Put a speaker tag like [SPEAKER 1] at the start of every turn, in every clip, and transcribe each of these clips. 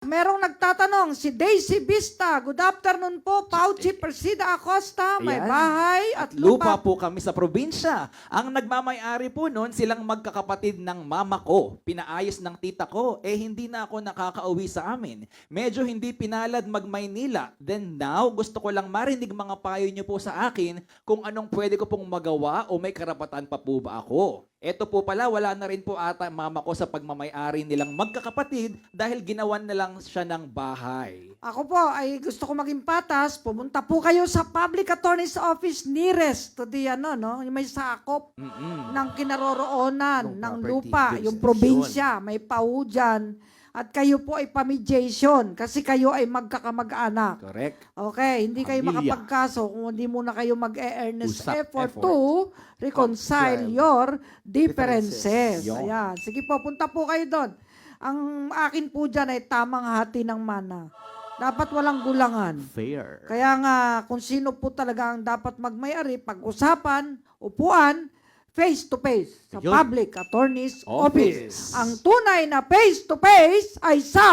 [SPEAKER 1] Merong nagtatanong, si Daisy Vista. Good afternoon po, Pauchi Persida Acosta. May
[SPEAKER 2] Ayan.
[SPEAKER 1] bahay at
[SPEAKER 2] Lupa
[SPEAKER 1] lupa.
[SPEAKER 2] po kami sa probinsya. Ang nagmamay-ari po noon, silang magkakapatid ng mama ko. Pinaayos ng tita ko. Hindi na ako nakakauwi sa amin. Medyo hindi pinalad mag-Maynila. Then now, gusto ko lang marinig mga payo niyo po sa akin kung anong pwede ko pong magawa o may karapatan pa po ba ako. Eto po pala, wala na rin po ata mama ko sa pagmamay-ari nilang magkakapatid dahil ginawan na lang siya ng bahay.
[SPEAKER 1] Ako po ay gusto ko maging patas. Pumunta po kayo sa Public Attorney's Office nearest to the no? Yung may sakop ng kinaroroonan ng
[SPEAKER 2] property
[SPEAKER 1] lupa, yung
[SPEAKER 2] jurisdiction.
[SPEAKER 1] probinsya, may PAU dyan. At kayo po ay pamediation kasi kayo ay magkakamag-anak.
[SPEAKER 2] Correct.
[SPEAKER 1] Okay, hindi kayo
[SPEAKER 2] Pamilya.
[SPEAKER 1] makapagkaso kung hindi muna kayo mag-earnest
[SPEAKER 2] Usap,
[SPEAKER 1] effort
[SPEAKER 2] effort.
[SPEAKER 1] to reconcile your differences.
[SPEAKER 2] Yun.
[SPEAKER 1] Ayan. Sige po, punta po kayo doon. Ang akin po dyan ay tamang hati ng mana. Dapat walang gulangan.
[SPEAKER 2] Fair.
[SPEAKER 1] Kaya nga, kung sino po talaga ang dapat magmayari, pag-usapan, upuan, face-to-face sa
[SPEAKER 2] Yun.
[SPEAKER 1] Public Attorney's
[SPEAKER 2] Office.
[SPEAKER 1] Office. Ang tunay na face-to-face ay sa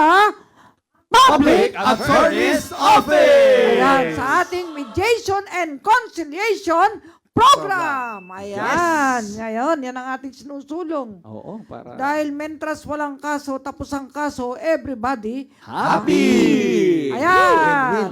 [SPEAKER 2] Public Attorney's Office!
[SPEAKER 1] Ayan, sa ating mediation and conciliation program. Ayan, ngayon, yan ang ating sinusulong.
[SPEAKER 2] Oo, para...
[SPEAKER 1] Dahil mentras walang kaso, tapos ang kaso, everybody
[SPEAKER 2] Happy!
[SPEAKER 1] Ayan.